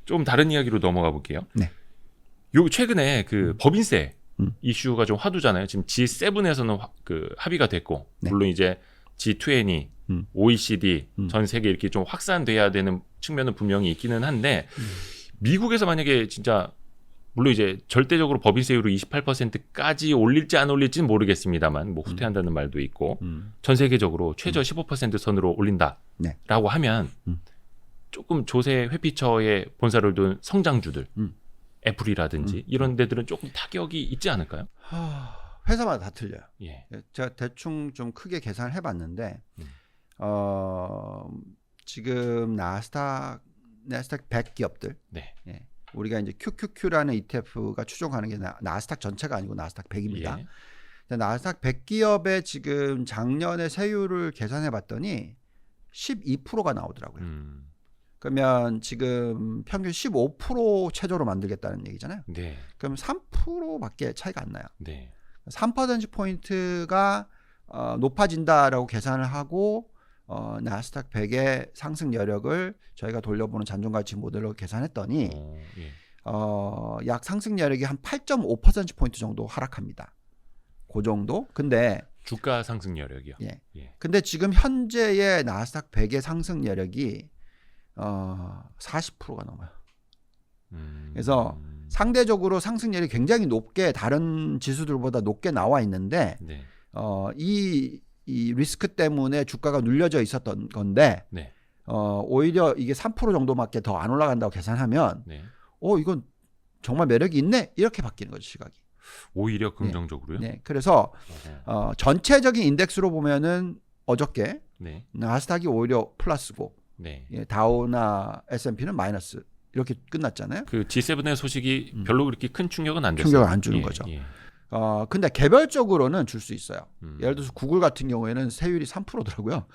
좀 다른 이야기로 넘어가 볼게요.
네.
요 최근에 그 법인세 이슈가 좀 화두잖아요. 지금 G7에서는 그 합의가 됐고
네.
물론 이제 G20, OECD 전 세계 이렇게 좀 확산돼야 되는 측면은 분명히 있기는 한데 미국에서 만약에 진짜 물론 이제 절대적으로 법인세율을 28%까지 올릴지 안 올릴지는 모르겠습니다만 뭐 후퇴한다는 말도 있고 전 세계적으로 최저 15% 선으로 올린다라고
네.
하면 조금 조세 회피처에 본사를 둔 성장주들 애플이라든지 이런 데들은 조금 타격이 있지 않을까요?
회사마다 다 틀려요.
예.
제가 대충 좀 크게 계산을 해봤는데 지금 나스닥 100 기업들,
네.
예. 우리가 이제 QQQ라는 ETF가 추종하는 게 나스닥 전체가 아니고 나스닥 100입니다.
예.
나스닥 100 기업의 지금 작년의 세율을 계산해봤더니 12%가 나오더라고요. 그러면 지금 평균 15% 최저로 만들겠다는 얘기잖아요.
네.
그럼 3%밖에 차이가 안 나요.
네.
3%포인트가 높아진다라고 계산을 하고 나스닥 100의 상승 여력을 저희가 돌려보는 잔존가치 모델로 계산했더니
예.
약 상승 여력이 한 8.5%포인트 정도 하락합니다. 그 정도. 근데
주가 상승 여력이요.
예. 예. 근데 지금 현재의 나스닥 100의 상승 여력이 40%가 넘어요. 그래서 상대적으로 상승률이 굉장히 높게 다른 지수들보다 높게 나와 있는데
네.
이 리스크 때문에 주가가 눌려져 있었던 건데
네.
오히려 이게 3% 정도밖에 더 안 올라간다고 계산하면
네.
이건 정말 매력이 있네 이렇게 바뀌는 거죠 시각이.
오히려 긍정적으로요?
네. 그래서 전체적인 인덱스로 보면은 어저께
네.
나스닥이 오히려 플러스고
네.
예, 다우나 S&P는 마이너스 이렇게 끝났잖아요.
그 G7의 소식이 별로 그렇게 큰 충격은 안 됐어요.
충격을 안 주는 거죠.
예.
근데 개별적으로는 줄 수 있어요. 예를 들어서 구글 같은 경우에는 세율이 3%더라고요.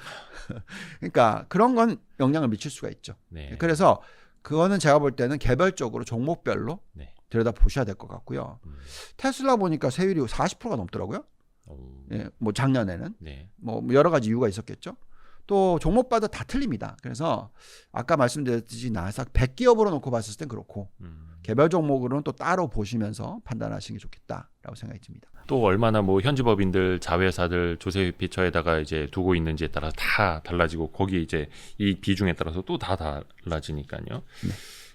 그러니까 그런 건 영향을 미칠 수가 있죠.
네.
그래서 그거는 제가 볼 때는 개별적으로 종목별로
네.
들여다 보셔야 될 것 같고요. 테슬라 보니까 세율이 40%가 넘더라고요. 예, 뭐 작년에는
네.
뭐 여러 가지 이유가 있었겠죠. 또 종목마다 다 틀립니다. 그래서 아까 말씀드렸듯이 나스닥 100기업으로 놓고 봤을 땐 그렇고 개별 종목으로는 또 따로 보시면서 판단하시는 게 좋겠다라고 생각이 듭니다.
또 얼마나 뭐 현지법인들, 자회사들 조세피처에다가 이제 두고 있는지에 따라 다 달라지고 거기에 이제 이 비중에 따라서 또 다 달라지니까요.
네.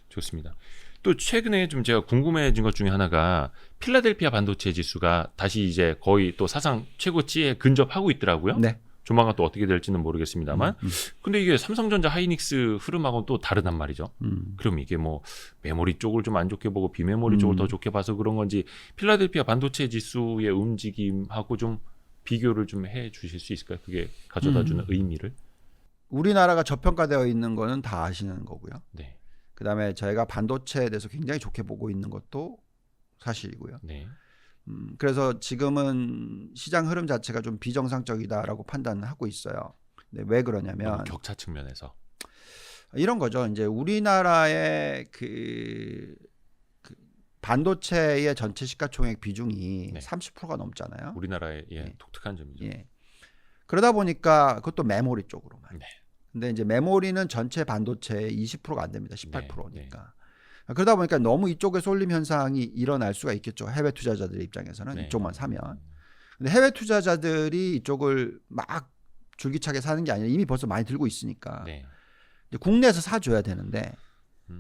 좋습니다. 또 최근에 좀 제가 궁금해진 것 중에 하나가 필라델피아 반도체 지수가 다시 이제 거의 또 사상 최고치에 근접하고 있더라고요.
네.
조만간 또 어떻게 될지는 모르겠습니다만 근데 이게 삼성전자 하이닉스 흐름하고는 또 다르단 말이죠. 그럼 이게 뭐 메모리 쪽을 좀 안 좋게 보고 비메모리 쪽을 더 좋게 봐서 그런 건지 필라델피아 반도체 지수의 움직임하고 좀 비교를 좀 해 주실 수 있을까요? 그게 가져다 주는 의미를.
우리나라가 저평가되어 있는 거는 다 아시는 거고요.
네.
그다음에 저희가 반도체에 대해서 굉장히 좋게 보고 있는 것도 사실이고요.
네.
그래서 지금은 시장 흐름 자체가 좀 비정상적이다라고 판단을 하고 있어요. 근데 왜 그러냐면
격차 측면에서
이런 거죠. 이제 우리나라의 그 반도체의 전체 시가총액 비중이
네.
30%가 넘잖아요.
우리나라의 독특한 점이죠.
예. 그러다 보니까 그것도 메모리 쪽으로만.
네.
근데 이제 메모리는 전체 반도체의 20%가 안 됩니다. 18%니까.
네.
그러다 보니까 너무 이쪽에 쏠림 현상이 일어날 수가 있겠죠. 해외 투자자들의 입장에서는
네.
이쪽만 사면. 근데 해외 투자자들이 이쪽을 막 줄기차게 사는 게 아니라 이미 벌써 많이 들고 있으니까
네.
이제 국내에서 사줘야 되는데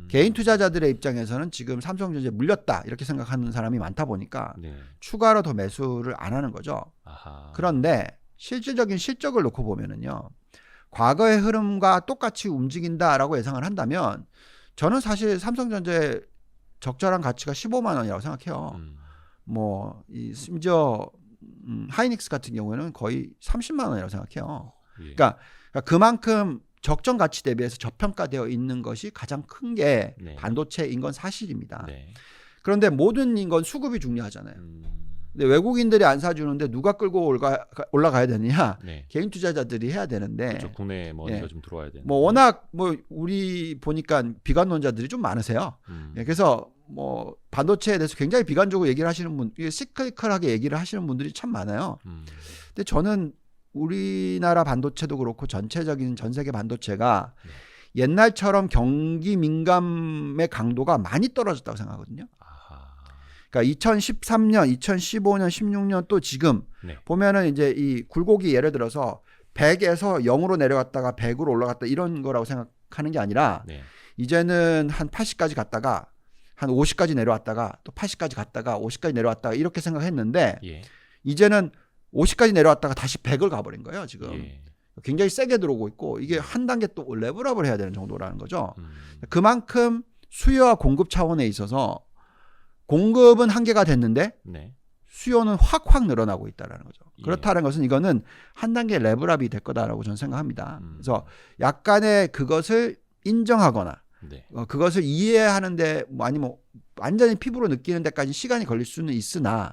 개인 투자자들의 입장에서는 지금 삼성전자에 물렸다 이렇게 생각하는 사람이 많다 보니까
네.
추가로 더 매수를 안 하는 거죠.
아하.
그런데 실질적인 실적을 놓고 보면은요. 과거의 흐름과 똑같이 움직인다라고 예상을 한다면 저는 사실 삼성전자의 적절한 가치가 15만 원이라고 생각해요. 뭐 심지어 하이닉스 같은 경우에는 거의 30만 원이라고 생각해요.
예.
그러니까 그만큼 적정 가치 대비해서 저평가되어 있는 것이 가장 큰 게
네.
반도체인 건 사실입니다.
네.
그런데 모든 건 수급이 중요하잖아요. 근데 외국인들이 안 사주는데 누가 끌고 올라가야 되느냐?
네.
개인 투자자들이 해야 되는데.
그렇죠. 국내에 머니가 좀 들어와야 되는.
뭐 워낙 뭐 우리 보니까 비관론자들이 좀 많으세요. 그래서 뭐 반도체에 대해서 굉장히 비관적으로 얘기를 하시는 분, 시크릿하게 얘기를 하시는 분들이 참 많아요. 근데 저는 우리나라 반도체도 그렇고 전체적인 전 세계 반도체가 옛날처럼 경기 민감의 강도가 많이 떨어졌다고 생각하거든요. 그러니까 2013년, 2015년, 16년 또 지금 보면은 이제 이 굴곡이 예를 들어서 100에서 0으로 내려갔다가 100으로 올라갔다 이런 거라고 생각하는 게 아니라 이제는 한 80까지 갔다가 한 50까지 내려왔다가 또 80까지 갔다가 50까지 내려왔다가 이렇게 생각했는데 이제는 50까지 내려왔다가 다시 100을 가버린 거예요, 지금. 굉장히 세게 들어오고 있고 이게 한 단계 또 레벨업을 해야 되는 정도라는 거죠. 그만큼 수요와 공급 차원에 있어서 공급은 한계가 됐는데 수요는 확 늘어나고 있다는 거죠. 그렇다는 것은 이거는 한 단계 레벨업이 될 거다라고 저는 생각합니다. 그래서 약간의 그것을 인정하거나 그것을 이해하는데 아니면 완전히 피부로 느끼는 데까지 시간이 걸릴 수는 있으나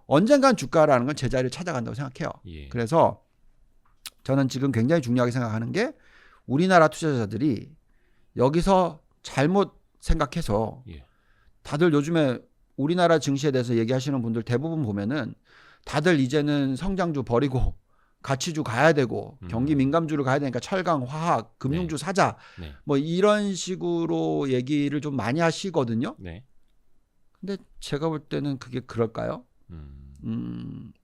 언젠간 주가라는 건 제자리를 찾아간다고 생각해요. 그래서 저는 지금 굉장히 중요하게 생각하는 게 우리나라 투자자들이 여기서 잘못 생각해서 다들 요즘에 우리나라 증시에 대해서 얘기하시는 분들 대부분 보면은 다들 이제는 성장주 버리고 가치주 가야 되고 경기 민감주를 가야 되니까 철강, 화학, 금융주 사자 뭐 이런 식으로 얘기를 좀 많이 하시거든요. 근데 제가 볼 때는 그게 그럴까요?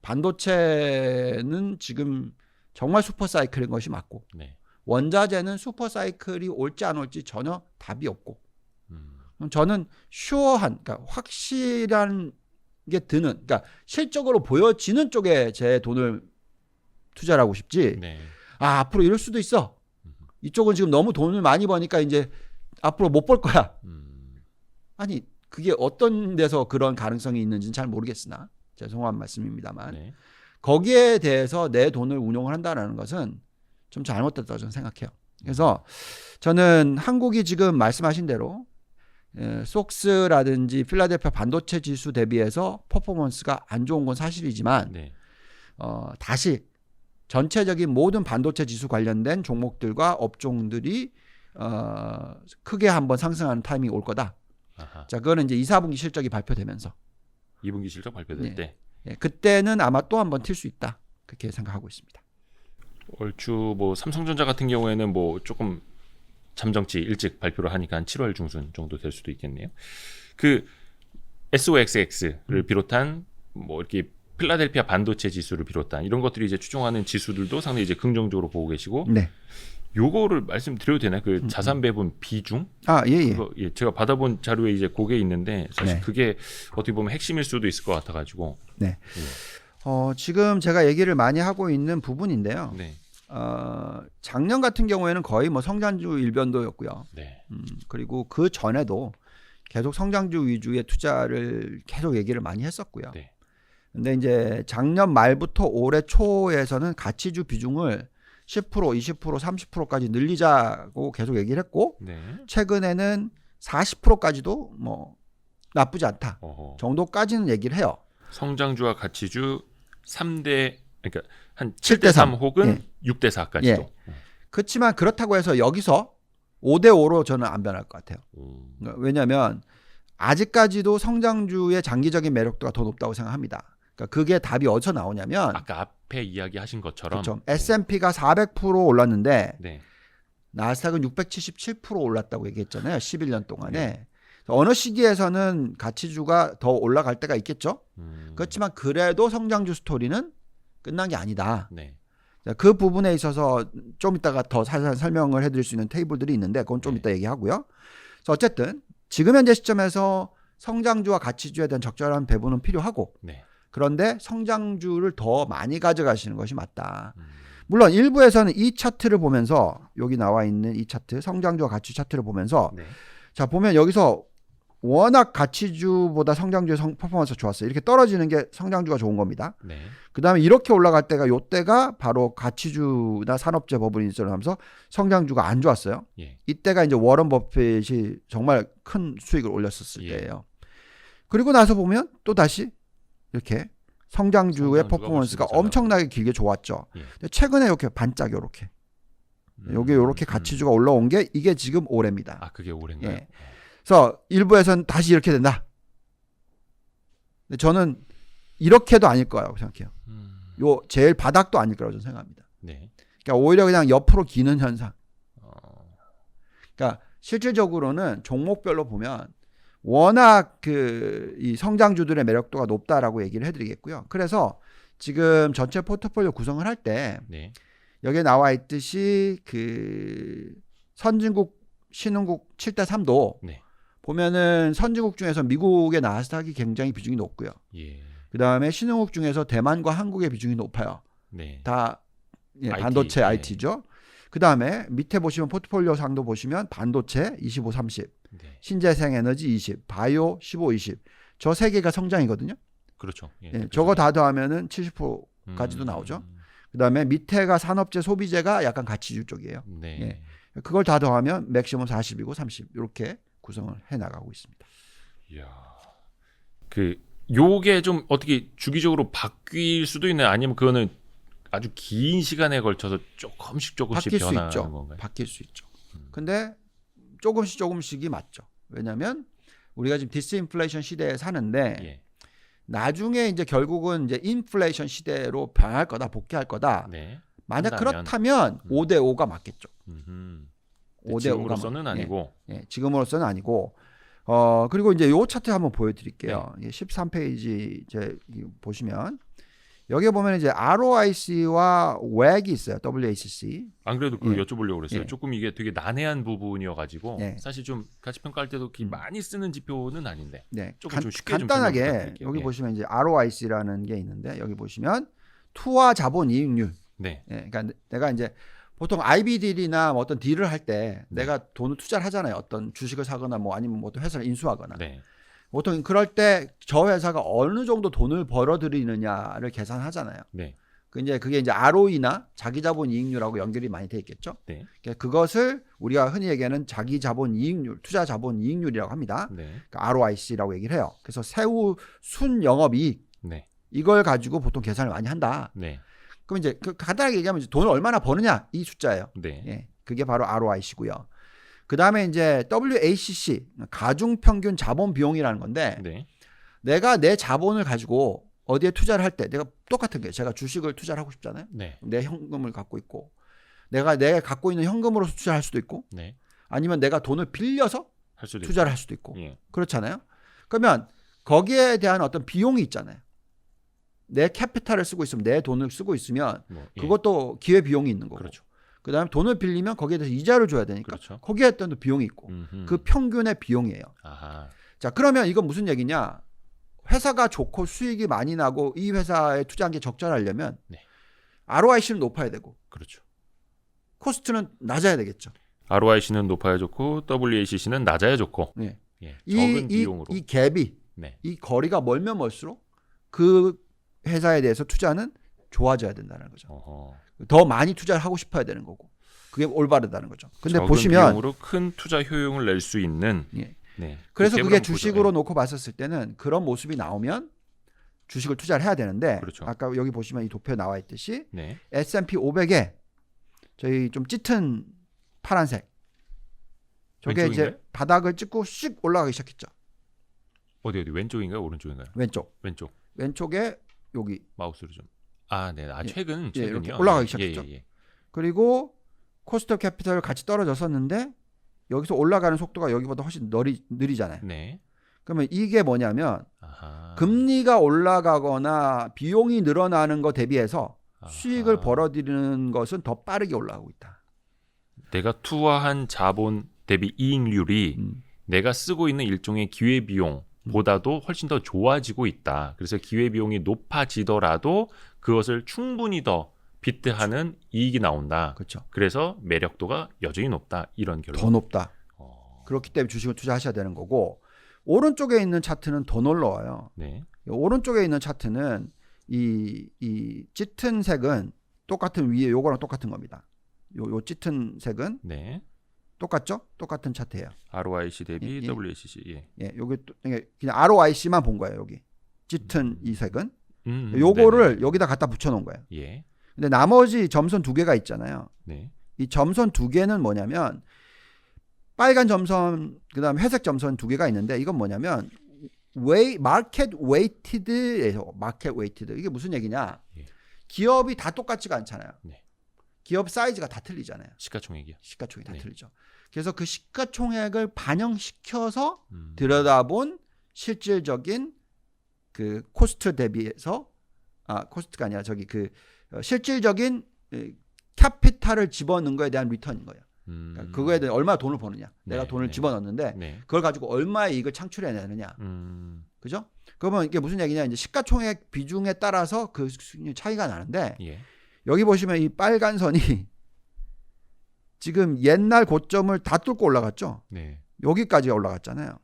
반도체는 지금 정말 슈퍼 사이클인 것이 맞고
네.
원자재는 슈퍼 사이클이 올지 안 올지 전혀 답이 없고 저는 슈어한 그러니까 확실한 게 드는 그러니까 실적으로 보여지는 쪽에 제 돈을 투자를 하고 싶지.
네.
아, 앞으로 이럴 수도 있어. 이쪽은 지금 너무 돈을 많이 버니까 이제 앞으로 못 벌 거야. 아니 그게 어떤 데서 그런 가능성이 있는지는 잘 모르겠으나 죄송한 말씀입니다만
네.
거기에 대해서 내 돈을 운용을 한다는 것은 좀 잘못됐다고 저는 생각해요. 그래서 저는 한국이 지금 말씀하신 대로 속스라든지 필라델피아 반도체 지수 대비해서 퍼포먼스가 안 좋은 건 사실이지만
네.
다시 전체적인 모든 반도체 지수 관련된 종목들과 업종들이 크게 한번 상승하는 타이밍이 올 거다.
아하.
자, 그거는 이제 2, 4분기 실적이 발표되면서
2분기 실적 발표될 때
그때는 아마 또 한번 튈 수 있다. 그렇게 생각하고 있습니다.
얼추 뭐 삼성전자 같은 경우에는 뭐 조금 잠정치 일찍 발표를 하니까 한 7월 중순 정도 될 수도 있겠네요. 그 SOXX를 비롯한 뭐 이렇게 필라델피아 반도체 지수를 비롯한 이런 것들이 이제 추종하는 지수들도 상당히 이제 긍정적으로 보고 계시고,
네.
요거를 말씀드려도 되나요? 그 자산 배분 비중? 예, 제가 받아본 자료에 이제 그게 있는데 사실 그게 어떻게 보면 핵심일 수도 있을 것 같아가지고.
네. 지금 제가 얘기를 많이 하고 있는 부분인데요.
네.
작년 같은 경우에는 거의 뭐 성장주 일변도였고요.
네.
그리고 그 전에도 계속 성장주 위주의 투자를 계속 얘기를 많이 했었고요.
네.
근데 이제 작년 말부터 올해 초에서는 가치주 비중을 10%, 20%, 30%까지 늘리자고 계속 얘기를 했고,
네.
최근에는 40%까지도 뭐 나쁘지 않다 정도까지는 얘기를 해요.
성장주와 가치주 3대, 그러니까 한 7대3 혹은 6대4까지도.
예. 그렇지만 그렇다고 해서 여기서 5대5로 저는 안 변할 것 같아요. 왜냐하면 아직까지도 성장주의 장기적인 매력도가 더 높다고 생각합니다. 그러니까 그게 답이 어디서 나오냐면
아까 앞에 이야기하신 것처럼
그렇죠. S&P가 400% 올랐는데
네.
나스닥은 677% 올랐다고 얘기했잖아요. 11년 동안에. 네. 어느 시기에서는 가치주가 더 올라갈 때가 있겠죠. 그렇지만 그래도 성장주 스토리는 끝난 게 아니다.
네.
그 부분에 있어서 좀 이따가 더 자세한 설명을 해드릴 수 있는 테이블들이 있는데 그건 좀 이따 얘기하고요. 그래서 어쨌든 지금 현재 시점에서 성장주와 가치주에 대한 적절한 배분은 필요하고 그런데 성장주를 더 많이 가져가시는 것이 맞다. 물론 일부에서는 이 차트를 보면서 여기 나와 있는 이 차트 성장주와 가치 차트를 보면서 자 보면 여기서 워낙 가치주보다 성장주의 퍼포먼스가 좋았어요. 이렇게 떨어지는 게 성장주가 좋은 겁니다. 그 다음에 이렇게 올라갈 때가 요때가 바로 가치주나 산업재 버블이 일어나면서 성장주가 안 좋았어요. 이때가 이제 워런 버핏이 정말 큰 수익을 올렸었을 때예요. 그리고 나서 보면 또 다시 이렇게 성장주의 퍼포먼스가 엄청나게 길게 좋았죠. 근데 최근에 이렇게 반짝 이렇게 여기 이렇게 가치주가 올라온 게 이게 지금 올해입니다.
아, 그게 올해인가요?
예. 그래서 일부에서는 다시 이렇게 된다. 근데 저는 이렇게도 아닐 거라고 생각해요. 요 제일 바닥도 아닐 거라고 저는 생각합니다. 그러니까 오히려 그냥 옆으로 기는 현상. 그러니까 실질적으로는 종목별로 보면 워낙 이 성장주들의 매력도가 높다라고 얘기를 해드리겠고요. 그래서 지금 전체 포트폴리오 구성을 할 때 여기에 나와 있듯이 그 선진국, 신흥국 7대3도 보면은 선진국 중에서 미국의 나스닥이 굉장히 비중이 높고요. 그 다음에 신흥국 중에서 대만과 한국의 비중이 높아요. 다 반도체 IT죠. 그 다음에 밑에 보시면 포트폴리오 상도 보시면 반도체 25, 30, 신재생에너지 20, 바이오 15, 20. 저 세 개가 성장이거든요.
그렇죠.
저거 다 더하면은 70%까지도 나오죠. 그 다음에 밑에가 산업재, 소비재가 약간 가치주 쪽이에요. 그걸 다 더하면 맥시멈 40이고 30 이렇게 구성을 해 나가고 있습니다.
이야, 요게 좀 어떻게 주기적으로 바뀔 수도 있나요? 아니면 그거는 아주 긴 시간에 걸쳐서 조금씩 변하는 건가요?
바뀔 수 있죠. 근데 조금씩이 맞죠. 왜냐하면 우리가 지금 디스인플레이션 시대에 사는데 나중에 이제 결국은 이제 인플레이션 시대로 변할 거다, 복귀할 거다. 만약 그렇다면 5대5가 맞겠죠.
5대5는 아니고.
지금으로서는 아니고 그리고 이제 요 차트 한번 보여드릴게요. 13페이지 이제 보시면 여기에 보면 이제 ROIC와 WAC이 있어요. WACC.
안 그래도 여쭤보려고 그랬어요. 조금 이게 되게 난해한 부분이어가지고 사실 좀 가치 평가할 때도 많이 쓰는 지표는 아닌데 조금 좀 쉽게
간단하게
좀
여기 보시면 이제 ROIC라는 게 있는데 여기 보시면 투하 자본 이익률. 그러니까 내가 이제 보통 IBD나 뭐 어떤 딜을 할 때 내가 돈을 투자를 하잖아요. 어떤 주식을 사거나 뭐 아니면 뭐 어떤 회사를 인수하거나. 보통 그럴 때 저 회사가 어느 정도 돈을 벌어들이느냐를 계산하잖아요. 그게 이제 ROE나 자기자본 이익률하고 연결이 많이 돼 있겠죠. 그러니까 그것을 우리가 흔히 얘기하는 자기자본 이익률, 투자 자본 이익률이라고 합니다. 그러니까 ROIC라고 얘기를 해요. 그래서 세후 순 영업이익 이걸 가지고 보통 계산을 많이 한다. 그럼 이제 간단하게 얘기하면 이제 돈을 얼마나 버느냐 이 숫자예요. 그게 바로 ROIC고요. 그 다음에 이제 WACC 가중평균 자본 비용이라는 건데 내가 내 자본을 가지고 어디에 투자를 할 때 내가 똑같은 게 제가 주식을 투자를 하고 싶잖아요. 내 현금을 갖고 있고 내가 갖고 있는 현금으로 투자할 수도 있고 아니면 내가 돈을 빌려서 투자를 할 수도 있고 그렇잖아요. 그러면 거기에 대한 어떤 비용이 있잖아요. 내 캐피탈을 쓰고 있으면 내 돈을 쓰고 있으면 그것도 기회 비용이 있는 거고 그다음에 돈을 빌리면 거기에 대해서 이자를 줘야 되니까 거기에 어떤 비용이 있고 그 평균의 비용이에요. 자 그러면 이건 무슨 얘기냐? 회사가 좋고 수익이 많이 나고 이 회사에 투자한 게 적절하려면 ROIC는 높아야 되고 코스트는 낮아야 되겠죠.
ROIC는 높아야 좋고 WACC는 낮아야 좋고 적은 비용으로
이 갭이 이 거리가 멀면 멀수록 그 회사에 대해서 투자는 좋아져야 된다는 거죠. 더 많이 투자를 하고 싶어야 되는 거고 그게 올바르다는 거죠. 근데
적은
보시면
비용으로 큰 투자 효용을 낼 수 있는
그래서 그게 주식으로 놓고 봤었을 때는 그런 모습이 나오면 주식을 투자를 해야 되는데 아까 여기 보시면 이 도표에 나와 있듯이 S&P 500에 저희 좀 짙은 파란색 저게
왼쪽인가요?
이제 바닥을 찍고 슉 올라가기 시작했죠.
어디 오른쪽인가요? 오른쪽인가요?
왼쪽에 여기
마우스로 좀 최근이요.
이렇게 올라가기 시작했죠. 그리고 코스트 오브 캐피털 같이 떨어졌었는데 여기서 올라가는 속도가 여기보다 훨씬 느리잖아요. 그러면 이게 뭐냐면 금리가 올라가거나 비용이 늘어나는 거 대비해서 수익을 벌어들이는 것은 더 빠르게 올라가고 있다.
내가 투하한 자본 대비 이익률이 내가 쓰고 있는 일종의 기회비용 보다도 훨씬 더 좋아지고 있다. 그래서 기회비용이 높아지더라도 그것을 충분히 더 비트하는 이익이 나온다. 그래서 매력도가 여전히 높다. 이런 결론.
더 높다. 그렇기 때문에 주식을 투자하셔야 되는 거고 오른쪽에 있는 차트는 더 놀라워요. 오른쪽에 있는 차트는 이 짙은 색은 똑같은 위에 요거랑 똑같은 겁니다. 요 짙은 색은 똑같죠? 똑같은 차트예요.
ROIC 대비 WACC.
여기 그냥 ROIC만 본 거예요. 여기 짙은 이 색은 요거를 여기다 갖다 붙여 놓은 거예요. 근데 나머지 점선 두 개가 있잖아요. 이 점선 두 개는 뭐냐면 빨간 점선 그다음 회색 점선 두 개가 있는데 이건 뭐냐면 마켓 웨이티드에서 마켓 웨이티드 이게 무슨 얘기냐? 기업이 다 똑같지가 않잖아요. 기업 사이즈가 다 틀리잖아요.
시가총액이요.
시가총액이 다 틀리죠. 그래서 그 시가총액을 반영시켜서 들여다본 실질적인 그 코스트 대비해서 코스트가 아니라 저기 그 실질적인 캐피탈을 집어넣은 거에 대한 리턴인 거예요. 그러니까 그거에 대해 얼마 돈을 버느냐. 내가 돈을 집어넣었는데 그걸 가지고 얼마의 이익을 창출해내느냐. 그죠? 그러면 이게 무슨 얘기냐? 이제 시가총액 비중에 따라서 그 차이가 나는데 여기 보시면 이 빨간 선이 지금 옛날 고점을 다 뚫고 올라갔죠. 여기까지 올라갔잖아요.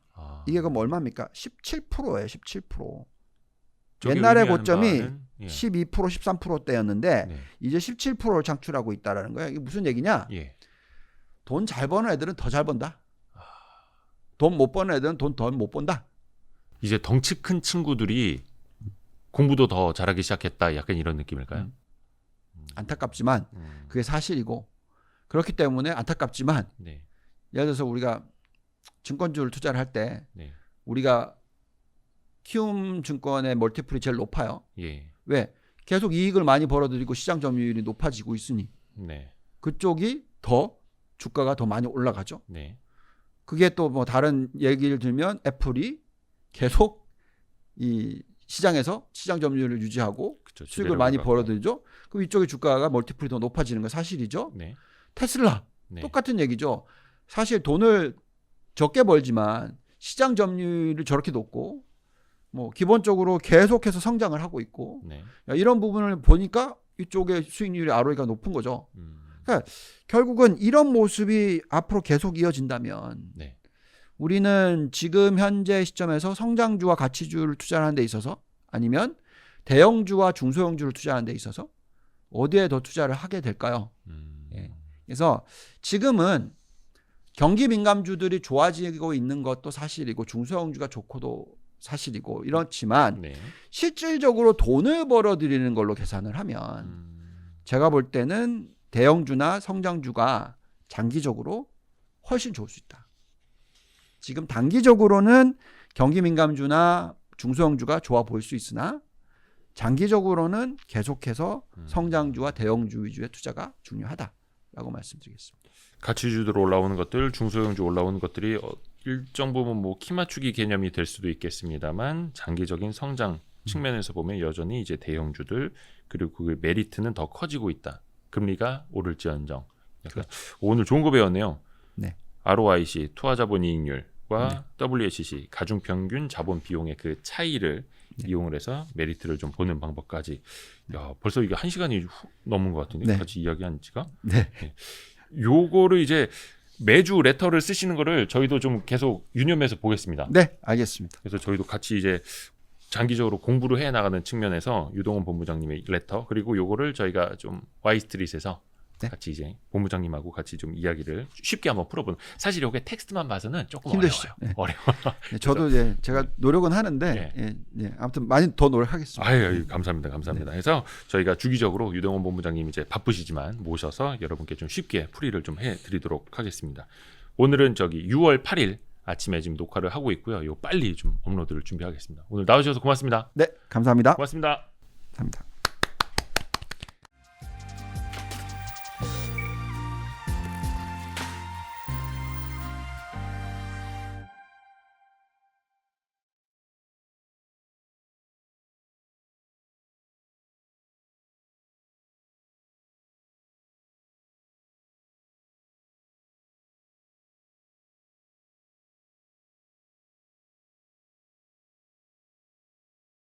이게 그럼 얼마입니까? 17%예요. 17%. 옛날의 고점이 12%, 13%대였는데 이제 17%를 창출하고 있다라는 거예요. 이게 무슨 얘기냐? 돈 잘 버는 애들은 더 잘 번다. 돈 못 버는 애들은 돈 더 못 번다.
이제 덩치 큰 친구들이 공부도 더 잘하기 시작했다. 약간 이런 느낌일까요?
안타깝지만 그게 사실이고 그렇기 때문에 안타깝지만 예를 들어서 우리가 증권주를 투자를 할 때 우리가 키움 증권의 멀티플이 제일 높아요. 왜? 계속 이익을 많이 벌어들이고 시장 점유율이 높아지고 있으니 그쪽이 더 주가가 더 많이 올라가죠. 그게 또 뭐 다른 얘기를 들면 애플이 계속 이 시장에서 시장 점유율을 유지하고 그쵸, 수익을 많이 벌어들이죠. 그럼 이쪽의 주가가 멀티플이 더 높아지는 건 사실이죠. 네. 테슬라 네. 똑같은 얘기죠. 사실 돈을 적게 벌지만 시장 점유율이 저렇게 높고 뭐 기본적으로 계속해서 성장을 하고 있고 네. 이런 부분을 보니까 이쪽의 수익률이 ROE가 높은 거죠. 그러니까 결국은 이런 모습이 앞으로 계속 이어진다면 네. 우리는 지금 현재 시점에서 성장주와 가치주를 투자하는 데 있어서 아니면 대형주와 중소형주를 투자하는 데 있어서 어디에 더 투자를 하게 될까요? 예. 그래서 지금은 경기 민감주들이 좋아지고 있는 것도 사실이고 중소형주가 좋고도 사실이고 이렇지만 네. 실질적으로 돈을 벌어들이는 걸로 계산을 하면 제가 볼 때는 대형주나 성장주가 장기적으로 훨씬 좋을 수 있다. 지금 단기적으로는 경기 민감주나 중소형주가 좋아 보일 수 있으나 장기적으로는 계속해서 성장주와 대형주 위주의 투자가 중요하다라고 말씀드리겠습니다.
가치주들 올라오는 것들, 중소형주 올라오는 것들이 일정 부분 뭐 키 맞추기 개념이 될 수도 있겠습니다만 장기적인 성장 측면에서 보면 여전히 이제 대형주들 그리고 그 메리트는 더 커지고 있다. 금리가 오를지언정. 그렇죠. 오늘 좋은 거 배웠네요. 네. ROIC 투하자본이익률과 네. WACC 가중평균 자본 비용의 그 차이를 네. 이용을 해서 메리트를 좀 보는 방법까지. 야, 벌써 이게 1시간이 넘은 것 같은데 네. 같이 이야기한 지가. 네. 네. 요거를 이제 매주 레터를 쓰시는 거를 저희도 좀 계속 유념해서 보겠습니다.
네, 알겠습니다.
그래서 저희도 같이 이제 장기적으로 공부를 해 나가는 측면에서 유동원 본부장님의 레터 그리고 요거를 저희가 좀 Y스트릿에서 네. 같이 이제 본부장님하고 같이 좀 이야기를 쉽게 한번 풀어보는. 사실 이게 텍스트만 봐서는 조금
힘드시죠.
어려워요.
네.
어려워.
네, 저도 예, 제가 노력은 하는데
네.
예, 예, 아무튼 많이 더 노력하겠습니다.
아유, 감사합니다. 감사합니다. 네. 그래서 저희가 주기적으로 유동원 본부장님 이제 바쁘시지만 모셔서 여러분께 좀 쉽게 풀이를 좀 해드리도록 하겠습니다. 오늘은 6월 8일 아침에 지금 녹화를 하고 있고요. 요 빨리 좀 업로드를 준비하겠습니다. 오늘 나와주셔서 고맙습니다.
네, 감사합니다.
고맙습니다.
감사합니다.